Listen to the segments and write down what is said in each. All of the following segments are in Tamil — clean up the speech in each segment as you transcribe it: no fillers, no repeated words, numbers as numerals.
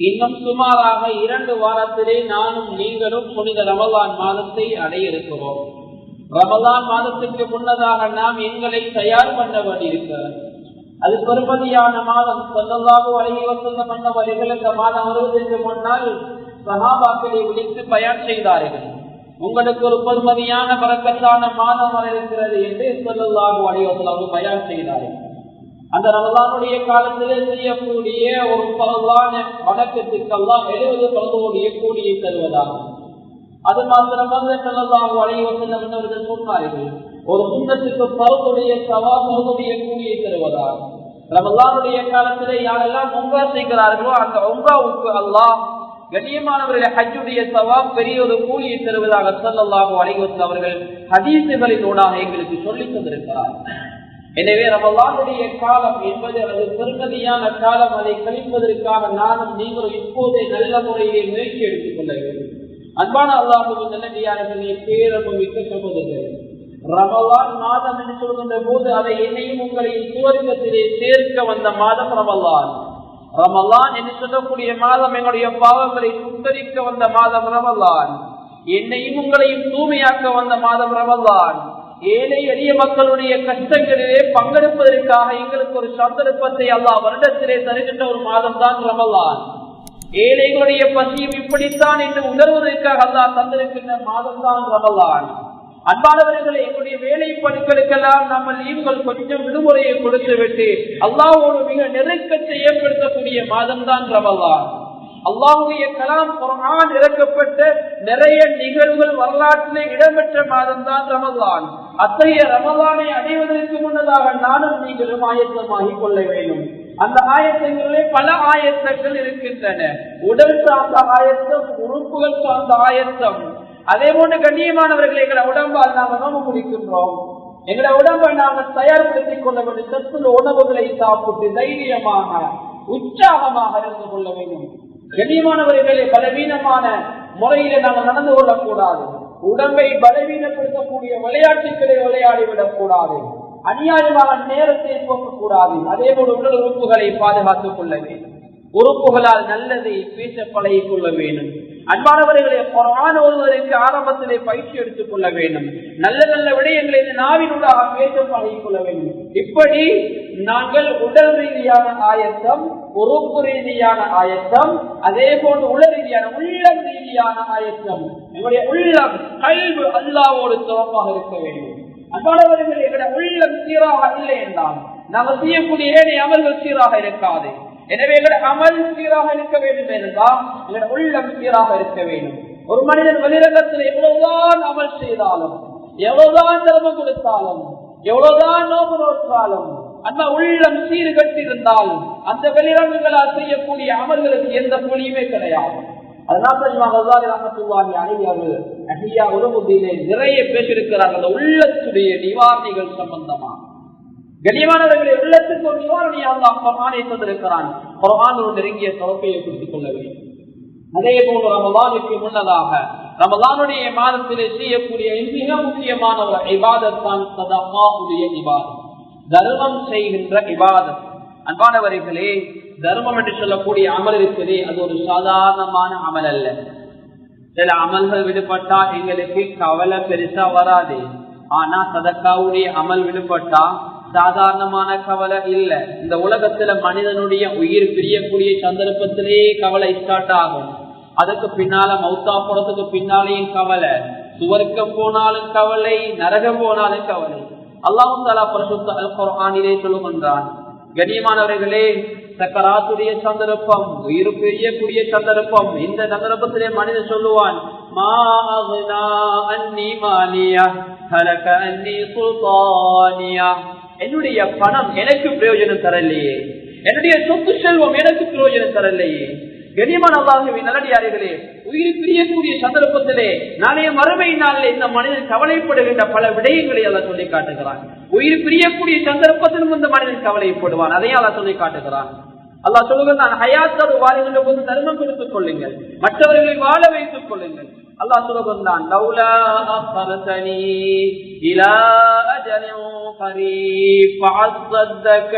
இன்னும் சுமாராக 2 வாரத்திலே நானும் நீங்களும் புனித ரமலான் மாதத்தை அடைய இருக்கிறோம். ரமலான் மாதத்திற்கு முன்னதாக நாம் எங்களை தயார் பண்ண வேண்டியிருக்கிறது. அது பெருமதியான மாதம். ஸல்லல்லாஹு அலைஹி வஸல்லம் அவர்கள் இந்த மாதம் வருவதற்கு முன்னால் சஹாபாக்களை விழித்து பயான் செய்தார்கள். உங்களுக்கு ஒரு பெருமதியான பரக்கத்தான மாதம் வர இருக்கிறது என்று ஸல்லல்லாஹு அலைஹி வஸல்லம் பயான் செய்தார்கள். அந்த ரமலானுடைய காலத்திலே செய்யக்கூடிய ஒரு பரவான வணக்கத்திற்கு அல்லாஹ் 70 பரவோடைய கூலியை தருவதாகும். அது மாத்திரமல்ல, ஸல்லல்லாஹு அலைஹி வஸல்லம் அவர்கள் சொன்னார்கள், ஒரு சுன்னத்துக்கு பரவுடைய சவாபுடைய கூலியை தருவதாகும். ரமலானுடைய காலத்திலே யாரெல்லாம் உம்ரா செய்கிறார்களோ அந்த உம்ராவுக்கு அல்லாஹ் கண்ணியமானவர்களை ஹஜ்ஜுடைய சவாப் பெரிய ஒரு கூலியை தருவதாக ஸல்லல்லாஹு அலைஹி வஸல்லம் அவர்கள் ஹதீஸுகளின் ஊடாக எங்களுக்கு சொல்லித் தந்திருக்கிறார். எனவே ரமலானுடைய காலம் என்பது அது பெருமதியான காலம். அதை கழிப்பதற்காக நானும் நீங்களும் இப்போதே நல்ல முறையிலே முயற்சி எடுத்துக் கொள்ள வேண்டும். அன்பான அல்லாஹ்வின் நல்லடியார்களே, பேரமிக்க சகோதரர்களே, ரமலான் மாதம் என்று சொல்கின்ற போது அதை என்னையும் உங்களையும் சுவர்க்கத்திலே சேர்க்க வந்த மாதம் ரமலான். ரமலான் என்று சொல்லக்கூடிய மாதம் எங்களுடைய பாவங்களை சுத்தரிக்க வந்த மாதம் ரமலான். என்னையும் உங்களையும் தூய்மையாக்க வந்த மாதம் ரமலான். ஏழை எளிய மக்களுடைய கஷ்டங்களிலே பங்கெடுப்பதற்காக எங்களுக்கு ஒரு சந்தர்ப்பத்தை அல்லாஹ் வருடத்திலே தருகின்ற ஒரு மாதம் தான் ரமலான். ஏழைகளுடைய பசியும் இப்படித்தான் என்று உணர்வதற்காக அல்லாஹ் தந்திருக்கின்ற மாதம் தான் ரமலான். அன்பானவர்களே, எங்களுடைய வேலை பணிகளுக்கெல்லாம் நம்ம லீவுகள் கொஞ்சம் விடுமுறையை கொடுத்து விட்டு அல்லாஹ்வோடு மிக நெருக்கத்தை ஏற்படுத்தக்கூடிய மாதம் தான் ரமலான். அல்லாஹ்வுடைய கலாம் குர்ஆன் இறக்கப்பட்ட நிறைய நிகழ்வுகள் வரலாற்றிலே இடம்பெற்ற மாதம் தான் ரமலான். அத்தகைய ரமலானை அடைவதற்கு முன்னதாக நானும் நீங்களும் ஆயத்தமாகிக் கொள்ள வேண்டும். அந்த ஆயத்தங்களிலே பல ஆயத்தங்கள் இருக்கின்றன. உடல் சார்ந்த ஆயத்தம், உறுப்புகள் சார்ந்த ஆயத்தம். அதே போன்று கண்ணியமானவர்களை எங்களை உடம்பால் நாங்கள் நோம்பு முடிக்கின்றோம். எங்களை உடம்பை நாங்கள் தயார்படுத்திக் கொள்ள வேண்டும். சத்துள்ள உணவுகளை சாப்பிட்டு தைரியமாக உற்சாகமாக இருந்து கொள்ள வேண்டும். கண்ணியமானவர்களே, பலவீனமான முறையில நாங்கள் நடந்து கொள்ளக்கூடாது. உடம்பை பலவீனப்படுத்தக்கூடிய விளையாட்டுகளை விளையாடிவிடக் கூடாது. அநியாயமாக நேரத்தை போக்கக்கூடாது. அதே போல உடல் உறுப்புகளை பாதுகாத்துக் கொள்ள வேண்டும். உறுப்புகளால் நல்லதை பேச பழகிக் கொள்ள வேண்டும். அன்பானவர்களை, குர்ஆன் ஓதுவதற்கு ஆரம்பத்திலே பயிற்சி எடுத்துக் கொள்ள வேண்டும். நல்ல நல்ல விடயங்களை நாவினூடாக பேச பழகிக் கொள்ள வேண்டும். இப்படி நாங்கள் உடல் ரீதியான ஆயத்தம், உறுப்பு ரீதியான ஆயத்தம், அதே போன்று உள ரீதியான உள்ளம் ரீதியான ஆயத்தம். எங்களுடைய உள்ளம் கல்வி அல்லாஹ்வோடு தொடர்பாக இருக்க வேண்டும். அன்பானவர்கள், எங்களுடைய உள்ளம் சீராக இல்லை என்றால் நாங்கள் செய்யக்கூடிய ஏனைய அமல்கள் சீராக இருக்காது. எனவே எங்களுடைய அமல் சீராக இருக்க வேண்டும் என்றால் எங்களுடைய உள்ளம் சீராக இருக்க வேண்டும். ஒரு மனிதன் வெளிரங்கத்தில் எவ்வளவுதான் அமல் செய்தாலும், எவ்வளவுதான் தர்மம் கொடுத்தாலும், எவ்வளவுதான் நோம்பு நோற்றாலும், அந்த உள்ளம் சீர்கட்டிருந்தால் அந்த வெளிரங்கங்களால் செய்யக்கூடிய அமல்களுக்கு எந்த கூலியுமே கிடையாது. நிறைய பேசியிருக்கிறார்கள் அந்த உள்ளத்துடைய நிவாரணிகள் சம்பந்தமா. கண்ணியமானவர்களை, உள்ளத்துக்கு ஒரு நிவாரணி அல்லாஹ் குர்ஆனை தந்திருக்கிறான். குர்ஆனோடு நெருங்கிய தொடர்பை ஏற்படுத்திக் கொள்ள வேண்டும். அதே போல ரமலானுக்கு முன்னதாக ரமலானுடைய மாதத்திலே செய்யக்கூடிய மிக முக்கியமான ஒரு இபாதத் தான் சதகாவுடைய இபாதத், தர்மம் செய்கின்ற இபாதத். அன்பானவர்களே, தர்மம் என்று சொல்லக்கூடிய அமல் இருக்கிறதே, அது ஒரு சாதாரணமான அமல் அல்ல. சில அமல்கள் விடுபட்டா எங்களுக்கு கவலை பெருசா வராது. ஆனா சதகாவுடைய அமல் விடுபட்டா சாதாரணமான கவலை இல்ல. இந்த உலகத்துல மனிதனுடைய உயிர் பிரியக்கூடிய சந்தர்ப்பத்திலே கவலை ஸ்டார்ட் ஆகும். அதுக்கு பின்னால மௌத்தா போறதுக்கு பின்னாலேயும் கவலை, சுவர்க்கம் போனாலும் கவலை, நரகம் போனாலும் கவலை. அல்லாஹ் தஆலா பரிசுத்த அல் குர்ஆனிலே சொல்லுகின்றான், கண்ணியமானவர்களே, சக்கராத்துடைய சந்தர்ப்பம், உயிர் பிரியக்கூடிய சந்தர்ப்பம். இந்த சந்தர்ப்பத்திலே மனிதன் சொல்லுவான், மா அக்னா அன்னி மாலியா ஹலக அன்னி சுல்தானியா. என்னுடைய பணம் எனக்கு பிரயோஜனம் தரலையே, என்னுடைய சொத்து செல்வம் எனக்கு பிரயோஜனம் தரலையே. கண்ணியமான அல்லாஹ்வின் நல்லடியார்களே, உயிர் பிரியக்கூடிய சந்தர்ப்பத்திலே நாளைய மறுமை நாளில் இந்த மனிதன் கவலைப்படுகின்ற பல விடயங்களை அல்லாஹ் சொல்லி காட்டுகிறான். உயிர் பிரியக்கூடிய சந்தர்ப்பத்திலும் இந்த மனிதன் கவலைப்படுவான், அதையும் அல்லாஹ் சொல்லி காட்டுகிறான். அல்லாஹ் சொல்லுகிறான், ஹயாத்தோடு வாழுகின்ற போது தர்மம் கொடுத்துக் கொள்ளுங்கள், மற்றவர்களை வாழ வைத்துக் கொள்ளுங்கள். அல்லாஹ் சொல்லுகிறான், லௌலா அஃபர்தனி இலா அஜலின் கரீப் ஃபஅஸ்ஸதக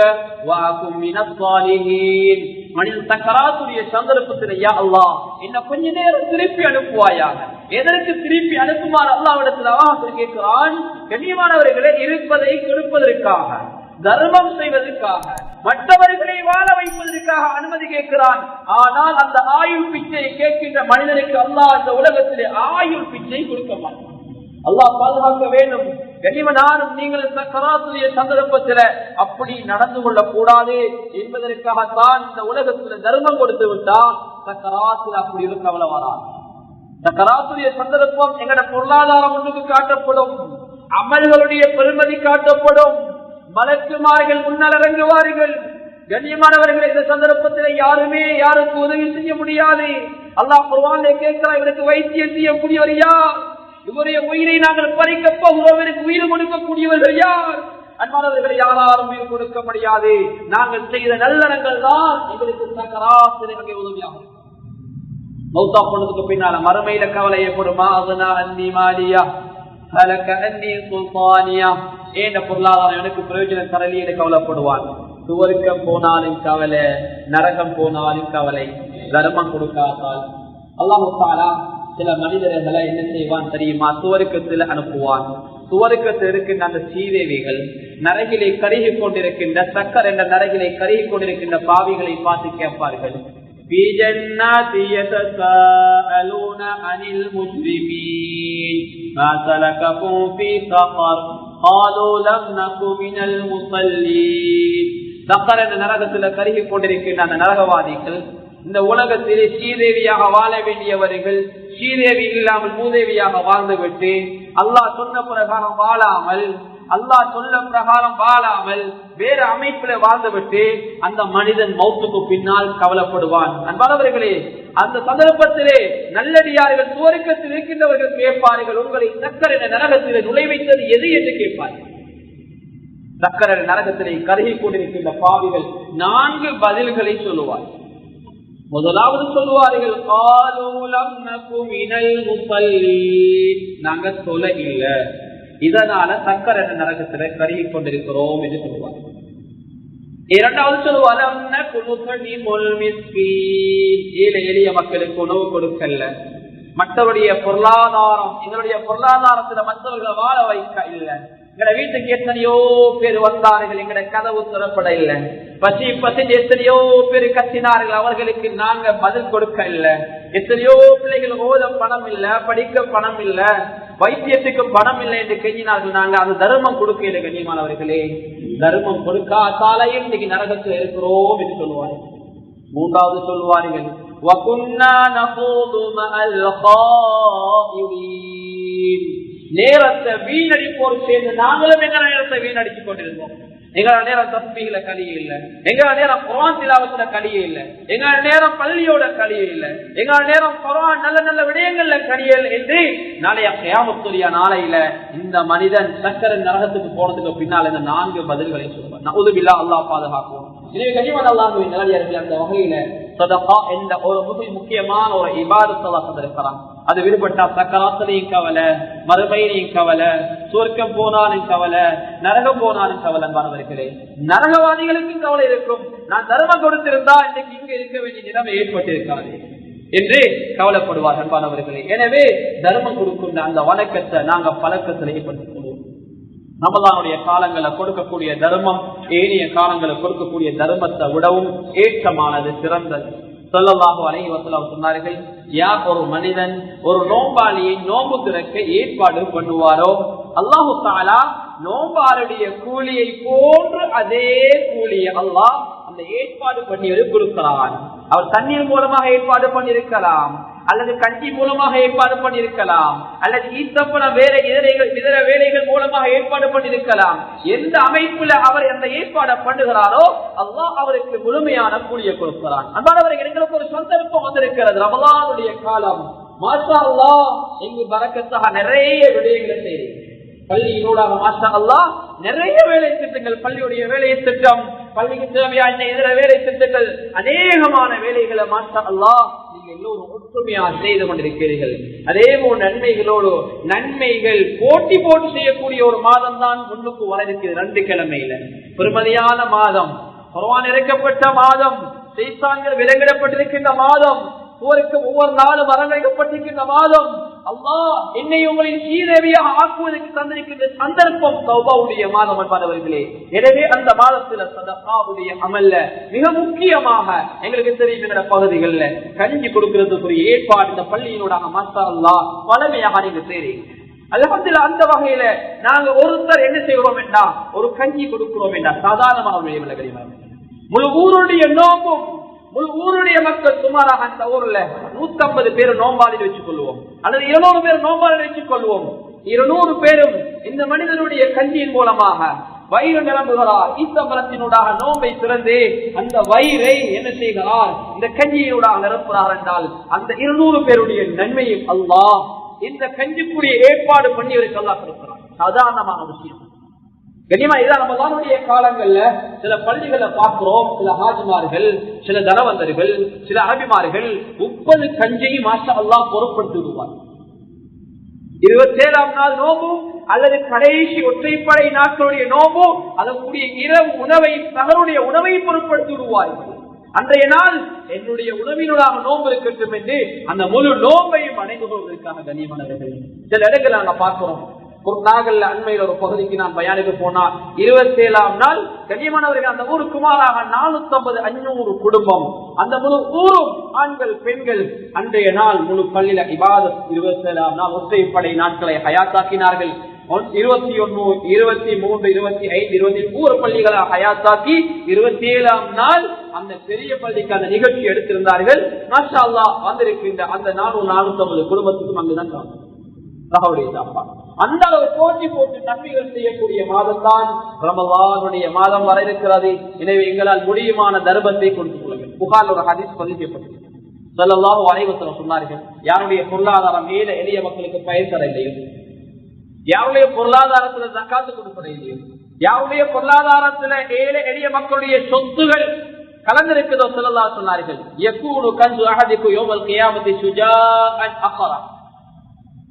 வஅகும் மினஸ் ஸாலிஹீன். மனிதன் சக்கராத்துடைய சந்தர்ப்பத்தில் யா அல்லாஹ் என்ன கொஞ்ச நேரம் திருப்பி அனுப்புவாயாக. எதற்கு திருப்பி அனுப்புமாறு அல்லாஹ்விடத்தில் கேட்கிறான். கண்ணியமானவர்களே, இருப்பதை கொடுப்பதற்காக, தர்மம் செய்வதற்காக, மற்றவர்களை வாழ வைப்பதற்காக அனுமதி கேட்கிறான். ஆனால் அந்த ஆயுள் பிச்சை கேட்கின்ற மனிதனுக்கு அல்லாஹ் இந்த உலகத்திலே ஆயுள் பிச்சை கொடுக்க மாட்டான். அல்லாஹ் பாதுகாக்க வேண்டும். கனிமனாரும் நீங்கள் சக்கராத்துடைய சந்தர்ப்பத்தில் அப்படி நடந்து கொள்ள கூடாது என்பதற்காகத்தான் இந்த உலகத்தில் தர்மம் கொடுத்து விட்டால் சக்கராத்தில் அப்படி இருக்க வராது. சக்கராத்துடைய சந்தர்ப்பம் எங்கட பொருளாதாரம் ஒன்றுக்கு காட்டப்படும், அமல்களுடைய பெருமதி காட்டப்படும், மலக்குமார்கள் முன்னால் இறங்குவார்கள். கண்ணியமானவர்கள், இந்த சந்தர்ப்பத்தில் யாருமே யாருக்கு உதவி செய்ய முடியாது. அல்லாஹ் குர்ஆனிலே கேட்கிறார், இவருக்கு வைத்தியம் செய்யக்கூடியவர் யார்? இவருடைய உயிரை நாங்கள் பறிக்கப் போகிறோம், இவருக்கு உயிர் கொடுக்கக்கூடியவர்கள் யார்? அன்பானவர்களை யாரும் உயிர் கொடுக்க முடியாது. நாங்கள் செய்த நல்லறங்கள் தான் எங்களுக்கு சக்கராத்தில் உதவியாகும். மௌத்தா போனதுக்கு பின்னால மறுமையில கவலை ஏற்படுமா? அதுனா அன்னி மாலியா ஹலக அன்னி சுல்தானியா, ஏன் பொருளாதாரம் எனக்கு பிரயோஜனம் தரலின்னு கவலைப்படுவான். சுவர்க்கம் போனாலும் கவலை, நரகம் போனாலும் கவலை. தர்மம் கொடுக்காதால் அல்லாஹ் தஆலா சில மனிதர்களை என்ன செய்வான் தெரியுமா? சுவர்க்கத்தில் அனுப்புவான். சுவர்க்கத்தில் இருக்கின்ற அந்த சீதேவிகள் நரகிலே கருகி கொண்டிருக்கின்ற சக்கர் என்ற நரகிலே கருகி கொண்டிருக்கின்ற பாவிகளை பார்த்து கேட்பார்கள். சக்கர் என்ற நரகத்தில் கருகி கொண்டிருக்கின்ற அந்த நரகவாதிகள் இந்த உலகத்திலே ஸ்ரீதேவியாக வாழ வேண்டியவர்கள் ஸ்ரீதேவி இல்லாமல் மூதேவியாக வாழ்ந்துவிட்டு அல்லாஹ் சொன்ன பிரகாரம் வாழாமல், அல்லாஹ் சொல்ல பிரகாரம் வாழாமல் வேறு அமைப்பில வாழ்ந்துவிட்டு அந்த மனிதன் மௌத்துக்கு பின்னால் கவலைப்படுவான். அன்பானவர்களே, அந்த சந்தர்ப்பத்திலே நல்லடியார்கள் சுவர்க்கத்தில் இருக்கின்றவர்கள் கேட்பார்கள், உங்களை சக்கர என்ற நரகத்திலே நுழைவைத்தது எது என்று கேட்பார்கள். சக்கர நரகத்திலே கருகி கொண்டிருக்கின்ற பாவிகள் 4 பதில்களை சொல்லுவார். முதலாவது சொல்லுவார்கள், நாங்க சொல்ல இல்ல, இதனால சக்கர என்ற நரகத்தில கருகி கொண்டிருக்கிறோம் என்று சொல்லுவார். இரண்டாவது சொல்லுவார், ஏழை எளிய மக்களுக்கு உணவு கொடுக்கல, மற்றவருடைய பொருளாதாரம், எங்களுடைய பொருளாதாரத்துல மற்றவர்களை வாழ வைக்க இல்ல, எங்கட வீட்டுக்கு எத்தனையோ பேர் வந்தார்கள், எங்கட கதவு திறப்பட இல்லை, பசி பசி எத்தனையோ பேர் கத்தினார்கள், அவர்களுக்கு நாங்க பதில் கொடுக்க இல்ல, எத்தனையோ பிள்ளைகள் ஓத பணம் இல்ல, படிக்க பணம் இல்ல, வைத்தியத்துக்கு பணம் இல்லை என்று கெஞ்சினார்கள், நாங்க அந்த தர்மம் கொடுக்க இல்லை. கண்ணியமானவர்களே, தர்மம் கொடுக்காதாலையும் இன்னைக்கு நரகத்தில் இருக்கிறோம் என்று சொல்லுவார்கள். மூன்றாவது சொல்லுவார்கள், நேரத்தை வீணடிப்போர் சேர்ந்து நாங்களும் எங்க நேரத்தை வீணடிச்சு கொண்டிருந்தோம். எங்களோட நேரம் தஸ்பீஹ்ல கலியே இல்ல, எங்களோட நேரம் குர்ஆன் திலாவத்துல கலியே இல்ல, எங்களோட நேரம் பள்ளியோட கலியே இல்ல, எங்களோட நேரம் குர்ஆன் நல்ல நல்ல விடயங்கள்ல கலியல் என்று நாளைய கியாமத்துடைய நாளையில இந்த மனிதன் சக்கர நரகத்துக்கு போனதுக்கு பின்னால் இந்த 4 பதில்களை சொல்லுவார். நஊது பில்லாஹ், அல்லாஹ் பாதுகாக்கும். எனவே கனிமன் அல்லாஹ்வின் நல்லடியார்களே, அந்த வகையில சதகா என்ற ஒரு முக்கியமான ஒரு இபாதத் அல்லாஹ் தந்திருக்கிறான். அது விடுபட்டா சக்கராத்திலையும் கவலை, மறுமையிலையும் கவலை, சுவர்க்கம் போனாலும் கவலை, நரகம் போனாலும் கவலை. அன்பானவர்களே, நரகவாதிகளுக்கும் கவலை இருக்கும். நான் தர்மம் கொடுத்திருந்தா இன்னைக்கு இங்க இருக்க வேண்டிய நிலைமை ஏற்பட்டிருக்காது என்று கவலைப்படுவார். அன்பானவர்களே, எனவே தர்மம் கொடுக்கின்ற அந்த வணக்கத்தை நாங்க பழக்கத்தில் ஏற்படுத்திக் கொள்வோம். ரமலானுடைய காலங்களை கொடுக்கக்கூடிய தர்மம் ஏனைய காலங்களை கொடுக்கக்கூடிய தர்மத்தை விடவும் ஏற்றமானது, சிறந்தது. ஸல்லல்லாஹு அலைஹி வஸல்லம் சொன்னார்கள், யார் ஒரு மனிதன் ஒரு நோம்பாளியை நோம்பு திறக்க ஏற்பாடு பண்ணுவாரோ அல்லாஹு தஆலா நோம்பாளுடைய கூலியை போன்று அதே கூலியை அல்லாஹ் அந்த ஏற்பாடு பண்ணியது கொடுக்கிறான். அவர் தண்ணீர் மூலமாக ஏற்பாடு பண்ணியிருக்கலாம், அல்லது கஞ்சி மூலமாக ஏற்பாடு பண்ணியிருக்கலாம், அல்லது ஈத்தப்பன வேற இதர வேலைகள் மூலமாக ஏற்பாடு பண்ணியிருக்கலாம். எந்த அமைப்புல அவர் அந்த ஏற்பாடை பண்ணுகிறாரோ அல்லாஹ் அவருக்கு முழுமையான கூலியை கொடுக்கிறான். அன்பானவர்கள், எங்களுக்கு ஒரு சந்தர்ப்பம் வந்திருக்கிறது. ரமலானுடைய காலம், மாஷா அல்லாஹ், எங்கு பரக்கத்தாக நிறைய விடயங்களை செய்யுங்க. பள்ளியினூடாக மாஷா அல்லாஹ் நிறைய வேலை திட்டங்கள், பள்ளியுடைய வேலை திட்டம், பள்ளிக்கு தேவையான இதர வேலை திட்டங்கள், அநேகமான வேலைகளை மாஷா அல்லாஹ் நீங்க எல்லோரும் ஒற்றுமையாக செய்து கொண்டிருக்கிறீர்கள். அதே போல் நன்மைகளோடு நன்மைகள் போட்டி போட்டு செய்யக்கூடிய ஒரு மாதம் தான் முன்னுக்கு வர இருக்கிறது. 2 கிழமையில பெருமதியான மாதம், குர்ஆன் இறக்கப்பட்ட மாதம், சைத்தான்கள் விலங்கிடப்பட்டிருக்கின்ற மாதம், சுவருக்கு ஒவ்வொரு நாளும் வரவழைக்கப்பட்டிருக்கின்ற மாதம், அல்லாஹ் என்னை உங்களின் சீதேவியாக ஆக்குவதற்கு தந்திருக்கின்ற சந்தர்ப்பம் தௌபாவுடைய மாதம் என்பவர்களே. எனவே அந்த மாதத்துல சதகாவுடைய அமல்ல மிக முக்கியமாக எங்களுக்கு தெரியும், எங்களோட பகுதிகளில் கஞ்சி கொடுக்கிறதுக்குரிய ஏற்பாடு இந்த பள்ளியினூடாக மாஷா அல்லாஹ் பழமையாக நீங்க தெரியும். அல்ஹம்துலில்லாஹ். அந்த வகையில நாங்க ஒருத்தர் என்ன செய்கிறோம் என்றா ஒரு கஞ்சி கொடுக்கிறோம் என்றா சாதாரணமாக முழு ஊருடைய நோம்பும், முழு ஊருடைய மக்கள் சுமாராக அந்த ஊர்ல 150 பேர் நோம்பாளில் வச்சுக் கொள்வோம், அல்லது 200 பேர் நோம்பாளில் வச்சுக் கொள்வோம். 200 பேரும் இந்த மனிதனுடைய கஞ்சியின் மூலமாக வயிறு நிரம்புகிறார். ஈத்தம்பலத்தினூடாக நோம்பை திறந்து அந்த வயிறை என்ன செய்கிறார், இந்த கஞ்சியினூடாக நிரப்புகிறார் என்றால் அந்த 200 பேருடைய நன்மையும் அல்லாஹ் இந்த கஞ்சிக்குரிய ஏற்பாடு பண்ணியவருக்கு அல்லாஹ் கொடுக்கிறார். சாதாரணமான விஷயம் கனிமா. இதான் ரமலானுடைய காலங்கள்ல சில பள்ளிகளை பார்க்கிறோம், சில ஹாஜிமார்கள், சில தனவந்தர்கள், சில அரபிமார்கள் 30 கஞ்சியை மாஷா அல்லாஹ் பொருட்படுத்தி விடுவார். 27ஆம் நாள் நோம்பும் அல்லது கடைசி ஒற்றைப்படை நாட்களுடைய நோம்பும் அதற்குரிய இரவு உணவை, தங்களுடைய உணவை பொருட்படுத்தி விடுவார்கள். அன்றைய நாள் என்னுடைய உணவினூடாக நோம்பு இருக்கட்டும் என்று அந்த முழு நோம்பையும் அடைந்து கொள்வதற்காக கண்ணியமானவர்கள் சில இடங்களை நாங்க பார்க்கிறோம். நாகல்ல அண்மையில் ஒரு பகுதிக்கு நான் பயானுக்கு போனா 27ஆம் நாள் கண்ணியமானவர்கள் அந்த ஊருக்கு மாறாக 450-500 குடும்பம், அந்த முழு ஊரும் ஆண்கள் பெண்கள் அன்றைய நாள் முழு பள்ளியில இபாதத் 27ஆம் நாள் ஒற்றைப்படை நாட்களை ஹயாத்தாக்கினார்கள். 21, 23, 25, 24 பள்ளிகளை ஹயாத்தாக்கி 27ஆம் நாள் அந்த பெரிய பள்ளிக்கு அந்த நிகழ்ச்சி எடுத்திருந்தார்கள். மாஷா அல்லாஹ் வந்திருக்கின்ற அந்த 450 குடும்பத்துக்கும் அங்குதான் அந்த அளவு போட்டி போட்டு நன்மைகள் செய்யக்கூடிய மாதம் தான் ரமலானுடைய மாதம் வர இருக்கிறது. எனவே எங்களால் முடியுமான தர்மத்தை கொடுத்துக் கொள்ளுங்கள். புகார் ஒரு ஹதீஸ் பதிவு செய்யப்பட்டது. ஸல்லல்லாஹு அலைஹி வஸல்லம் சொன்னார்கள், யாருடைய பொருளாதாரம் ஏழை எளிய மக்களுக்கு பயன் தர இல்லையோ, யாருடைய பொருளாதாரத்துல ஜக்காத்து கொடுப்பது இல்லையோ, யாருடைய பொருளாதாரத்துல ஏழை எளிய மக்களுடைய சொத்துகள் கலந்திருக்கிறதோ ஸல்லல்லாஹு சொன்னார்கள், யகூனு கன்சு அஹதிகு யௌமல் கியாமத்தி சுஜாஅன் அக்ரா.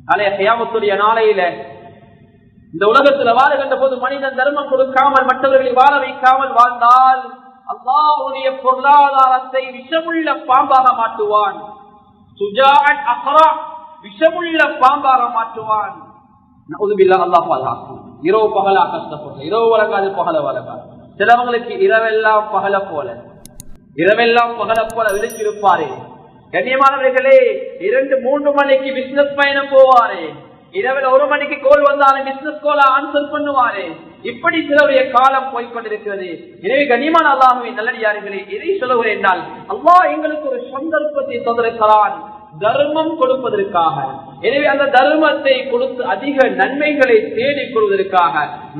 நாளைய கியாமத்துடைய நாளையில இந்த உலகத்துல வாழுகின்ற போது மனிதன் தர்மம் கொடுக்காமல் மற்றவர்களை வாழ வைக்காமல் வாழ்ந்தால் அல்லாஹ்வுடைய பொருளாதாரத்தை விஷமுள்ள பாம்பாக மாற்றுவான். சுஜாஅன் அக்ரா, விஷமுள்ள பாம்பாக மாற்றுவான். நஊதுபில்லாஹ். அல்லாஹ் பாதுகாக்கும். இரவு பகலா கஷ்டப்படும், இரவு வழங்காது பகல வழங்காது. சிலவங்களுக்கு இரவெல்லாம் பகல போல, இரவெல்லாம் பகல போல விழிச்சிருப்பாரே. கண்ணியமானவர்களே, 2-3 மணிக்கு பிசினஸ் பயணம் போவாரே, இரவில் 1 மணிக்கு கோல் வந்தாலும் பிசினஸ் கோல ஆன்சர் பண்ணுவாரே. இப்படி சிலருடைய காலம் போய்கொண்டிருக்கிறது. எனவே கண்ணியமான அல்லாஹ்வின் நல்லடியார்களே, எதை சொல்லுகிறேன் என்றால் அல்லாஹ் எங்களுக்கு ஒரு சந்தர்ப்பத்தை தந்திருக்கிறான் தர்மம் கொடுப்பதற்காக. எனவே அந்த தர்மத்தை கொடுத்து அதிக நன்மைகளை தேடிக் கொள்வதற்காக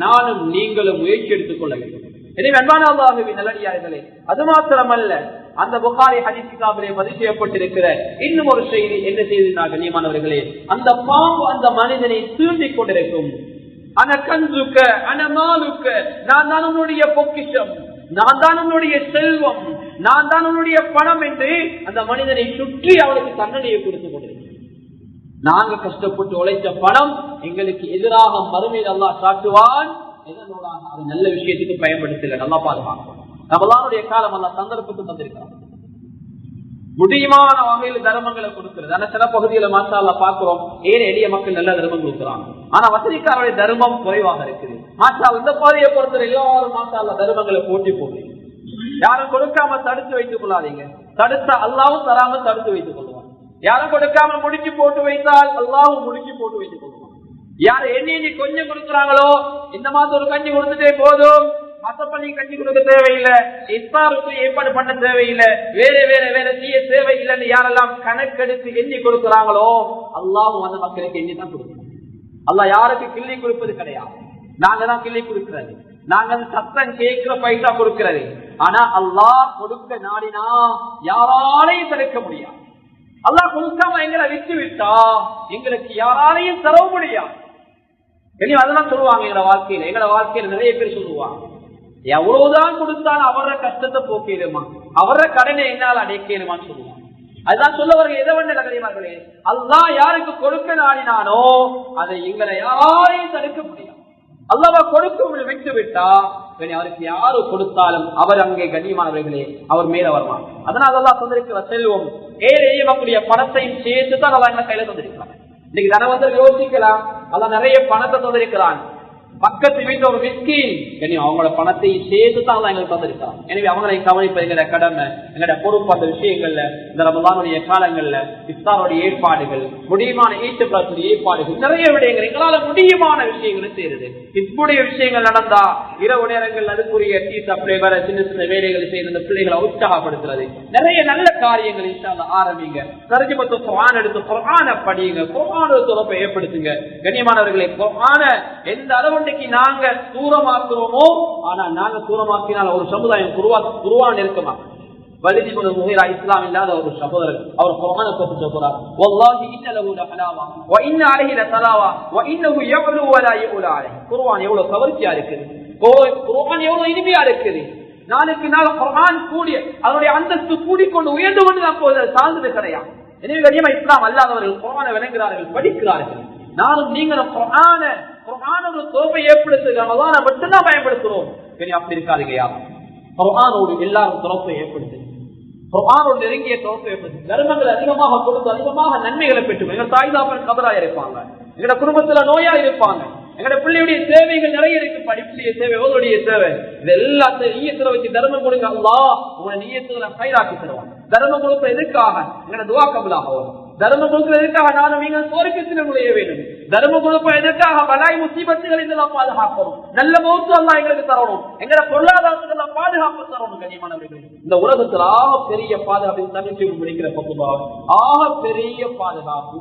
நானும் நீங்களும் முயற்சி எடுத்துக் கொள்ள வேண்டும். எனவே அன்பான அல்லாஹ்வின் நல்லடியார்களே, அது மாத்திரமல்ல, அந்த புகாரி ஹதீஸ் கிதாபிலே பதிவு செய்யப்பட்டிருக்கிற இன்னும் ஒரு செய்தி என்ன செய்திருந்தார் கண்ணியமானவர்களே, அந்த பாம்பு அந்த மனிதனை தூண்டிக் கொண்டிருக்கும். அனகன்சுக்க அனமாலுக்க, நான் தான் உன்னுடைய பொக்கிஷம், நான் தான் உன்னுடைய செல்வம், நான் தான் உன்னுடைய பணம் என்று அந்த மனிதனை சுற்றி அவனுக்கு தண்டனையை கொடுத்துக் கொண்டிருக்கிறார். நாங்க கஷ்டப்பட்டு உழைத்த பணம் எங்களுக்கு எதிராக மறுமையில் அல்லாஹ் காட்டுவான். எதனோடாக அது நல்ல விஷயத்துக்கு பயன்படுத்தல. நல்லா பாதுகாக்கும். ரமலானுடைய காலம் அல்லாஹ் சந்தர்ப்பத்தை தந்திருக்கிறார். முடியுமான வகையில் தர்மங்களை கொடுக்கிறது. ஆனா சில பகுதியில மாஷா அல்லாஹ் பார்க்கிறோம், ஏழை எளிய மக்கள் நல்ல தர்மம் கொடுக்கிறாங்க. ஆனா வசதிக்காரருடைய தர்மம் குறைவாக இருக்குது. மாஷா இந்த பாதையை பொறுத்தவரை எல்லாரும் மாஷா அல்லாஹ் தர்மங்களை போட்டி போடுறீங்க. யாரும் கொடுக்காம தடுத்து வைத்துக் கொள்ளாதீங்க. தடுத்தா அல்லாவும் தராம தடுத்து வைத்துக் கொள்வான். யாரும் கொடுக்காம முடிச்சு போட்டு வைத்தால் அல்லாவும் முடிச்சு போட்டு வைத்துக் கொள்வான். யாரு எண்ணி கொஞ்சம் கொடுக்குறாங்களோ, இந்த மாதம் ஒரு கஞ்சி கொடுத்துட்டே போதும், மத்தப்பள்ளி கஞ்சி கொடுக்க தேவையில்லை, இஃப்தாருக்கு ஏற்பாடு பண்ண தேவையில்லை, வேற வேற வேற செய்ய தேவையில்லைன்னு யாரெல்லாம் கணக்கெடுத்து எண்ணி கொடுக்கிறாங்களோ அல்லாஹ்வும் அந்த மக்களுக்கு எண்ணி தான் கொடுக்கணும். அல்லாஹ் யாருக்கு கிள்ளி கொடுப்பது கிடையாது. நாங்க தான் கிள்ளி கொடுக்கிறது, நாங்க சத்தம் கேட்கிற பைசா கொடுக்கிறது. ஆனா அல்லாஹ் கொடுக்க நாடினா யாராலையும் தடுக்க முடியாது. அல்லாஹ் கொடுக்காம எங்களை விட்டு விட்டா எங்களுக்கு யாராலையும் தர முடியாது. அதெல்லாம் சொல்லுவாங்க எங்களோட வாழ்க்கையில. எங்களோட வாழ்க்கையில நிறைய பேர் சொல்லுவாங்க, எவ்வளவுதான் கொடுத்தாலும் அவர கஷ்டத்தை போக்கிடுமா, அவர கடனை என்னால் அடைக்கலுமான்னு சொல்லுவாங்க. அதுதான் சொல்லவர்கள் எதை வந்த கதைமார்களே, அல்லாஹ் யாருக்கு கொடுக்க நாடினானோ அதை எங்களை யாரையும் தடுக்க முடியாது. அல்லாஹ் கொடுக்க விட்டு விட்டா அவருக்கு யாரு கொடுத்தாலும் அவர் அங்கே கண்ணியமானவர்களே அவர் மேல வருவார். அதனால அல்லாஹ் தந்திருக்கிற செல்வம் ஏழை மக்களுடைய பணத்தையும் சேர்த்து தான் அல்லாஹ் எங்களை கையில தந்திருக்கிறார். இன்னைக்கு தனவந்தர் யோசிக்கலாம், அல்லாஹ் நிறைய பணத்தை தந்திருக்கிறான், பக்கத்து வீட்டுல ஒரு மிஸ்கின் அவங்களோட பணத்தை சேர்த்து தான் எங்களுக்கு தந்திருக்கலாம். எனவே அவங்களை கவனிப்பது எங்களோட கடமை, எங்களோட பொறுப்பு. அந்த விஷயங்கள்ல இந்த ரமலானுடைய காலங்கள்ல இஃப்தாருடைய ஏற்பாடுகள், முடியுமான ஈட்டுப்படக்கூடிய ஏற்பாடுகள், நிறைய விடயங்கள் எங்களால முடியுமான விஷயங்களை செய்யுது. இப்படிய விஷயங்கள் நடந்தா இரவு நேரங்கள் அதுக்குரிய டீ சப்ளை வர சின்ன சின்ன வேலைகளை செய்து அந்த பிள்ளைகளை உற்சாகப்படுத்துறது, நிறைய நல்ல காரியங்கள் இன்ஷால்லா ஆரம்பிங்க. தர்ஜுமத்து குர்ஆன் எடுத்து குர்ஆனை படியுங்க, குர்ஆனோட தொடர்பை ஏற்படுத்துங்க. கண்ணியமானவர்களை, குர்ஆனை எந்த அளவு நாங்க தூரமாக்குறோமோ, ஆனா நாங்க தூரமாக்கினால் ஒரு சமுதாயம் குருவான் இருக்குமா? வலிதி இப்னு முஹீரா இஸ்லாம் இல்லாத ஒரு சகோதரர், அவர் குர்ஆனை பத்தி சொல்றார், வல்லாஹி இன்ன லஹு லஹலாவா வ இன்ன அலைஹி லதலாவா வ இன்னஹு யஅலு வ லா யஉலு அலைஹி. குர்ஆன் எவ்வளவு கவர்ச்சியா இருக்குது, குர்ஆன் எவ்வளவு இனிமையா இருக்குது. நாளுக்கு நாள் குர்ஆன் கூடிய அதனுடைய அந்தஸ்து கூடிக்கொண்டு உயர்ந்து கொண்டு தான் போது, சார்ந்தது கிடையாது. எனவே கண்ணியமா இஸ்லாம் அல்லாதவர்கள் குர்ஆனை விளங்குகிறார்கள், படிக்கிறார்கள். நானும் நீங்களும் குர்ஆனை ஒரு தோப்பை ஏற்படுத்துகிறோம், மட்டும்தான் பயன்படுத்துறோம். அப்படி இருக்காதுங்க. யாரும் குர்ஆனோடு எல்லாரும் தொடர்பை ஏற்படுத்து, குர்ஆனோடு நெருங்கிய தொடர்பை ஏற்படுத்து. தர்மங்கள் அதிகமாக கொடுத்து அதிகமாக நன்மைகளை பெற்று எங்க தாய் தாப்பன் கபரா இருப்பாங்க, எங்க குடும்பத்துல நோயா இருப்பாங்க, எங்களோட பிள்ளையுடைய சேவைகள் நிறைய இருக்கு, படிப்புடைய சேவை, ஓதுடைய சேவை, இது எல்லாத்தையும் நீயத்துல வச்சு தர்மம் கொடுங்க. அல்லாஹ் உங்களை நீயத்துல கைராக்கி தருவான். தர்மம் கொடுப்ப எதுக்காக? எங்களோட துஆ கபூலாக வரும். தர்மம் கொடுப்ப எதுக்காக? நானும் நீங்கள் சுவர்க்கத்தில் நுழைய வேண்டும். தர்மம் கொடுப்ப எதுக்காக? பலாய் முசீபத்துகள் இதெல்லாம் பாதுகாக்கணும், நல்ல மௌத்து அல்லாஹ் எங்களுக்கு தரணும், எங்களோட பொருளாதாரத்துக்கு எல்லாம் பாதுகாப்பு தரணும். கண்ணியமானவர்களே, இந்த உலகத்தில் ஆக பெரிய பாதுகாப்பு தமிழ்ச்சி முடிக்கிற பகுதியாக ஆக பெரிய பாதுகாப்பு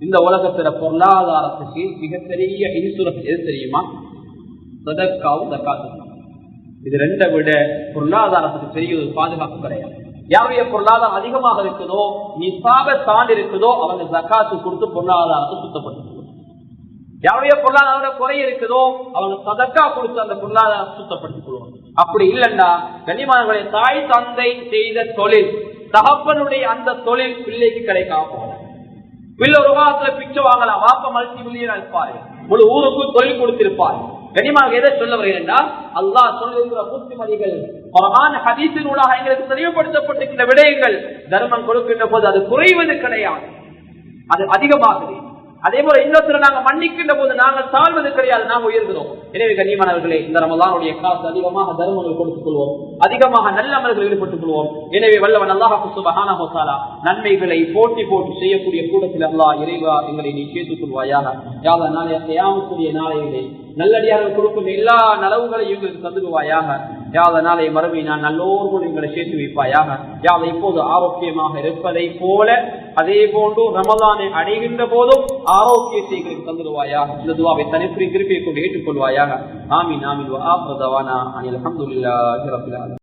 இந்த உலகத்துல பொருளாதாரத்துக்கு மிகப்பெரிய இன்சூரன்ஸ் எது தெரியுமா? சதக்காவும் ஜகாத்தும். இது ரெண்டை விட பொருளாதாரத்துக்கு பெரிய ஒரு பாதுகாப்பு கிடையாது. யாருடைய பொருளாதாரம் அதிகமாக இருக்குதோ, நிசாபை தாண்டி இருக்குதோ, அவங்க ஜகாத்து கொடுத்து பொருளாதாரத்தை சுத்தப்படுத்திக் கொள்ளும். யாருடைய பொருளாதார குறை இருக்குதோ அவங்க சதக்கா கொடுத்து அந்த பொருளாதாரத்தை சுத்தப்படுத்திக் கொள்ளும். அப்படி இல்லைன்னா கண்ணியமானவர்களுடைய தாய் தந்தை செய்த தொழில், தகப்பனுடைய அந்த தொழில் பிள்ளைக்கு கிடைக்காம போகலாம். பிள்ளை ஒரு காலத்துல பிச்சை வாங்கலாம், வாப்ப மல்டி மில்லியனா இருப்பாரு, முழு ஊருக்கு தொழில் கொடுத்திருப்பாரு. கனிமாக எதை சொல்ல வருகிறேன்னா, அல்லாஹ் சொல்லிருக்கிற புத்திமதிகள் குர்ஆன் ஹதீஸின் ஊடாக எங்களுக்கு தெளிவுபடுத்தப்பட்டிருக்கிற விடயங்கள் தர்மம் கொடுக்கின்ற போது அது குறைவது கிடையாது, அது அதிகமாகுது. அதே போல இன்னொருத்தர நாங்க மன்னிக்கின்ற போது நாங்கள் தாழ்வது கிடையாது, நாங்கள் உயர்கிறோம். எனவே கண்ணியமானவர்களே, இந்த ரமலானுடைய காசு அதிகமாக தர்மங்கள் கொடுத்துக் கொள்வோம், அதிகமாக நல்ல அமல்கள் ஈடுபட்டுக் கொள்வோம். எனவே வல்லவன் அல்லாஹ் சுப்ஹானஹு வ தஆலா நன்மைகளை போட்டி போட்டு செய்யக்கூடிய கூட்டத்தில் அல்லாஹ் இறைவா எங்களை நீ சேர்த்துக் கொள்வாயாக. யா அல்லாஹ், நாளைய கியாமத்துடைய நாளையிலே நல்லடியார்கள் கொடுக்கும் எல்லா நலவுகளையும் எங்களுக்கு தந்துடுவாயாக. யா அல்லாஹ், நாளை மறுமை நான் நல்லோர்கள் எங்களை சேர்த்து வைப்பாயாக. யா அல்லாஹ், இப்போது ஆரோக்கியமாக இருப்பதை போல அதே போன்று ரமலானை அடைகின்ற போதும் ஆரோக்கியத்தை எங்களுக்கு தந்துடுவாயாக. இந்த துஆவை தனிப்புரி திருப்பியை கொண்டு ஏற்றுக்கொள்வாயாக. ஆமீன் ஆமீன். வ ஆஃபிரு தவானா அனில் ஹம்துலில்லாஹி ரப்பில் ஆலமீன்.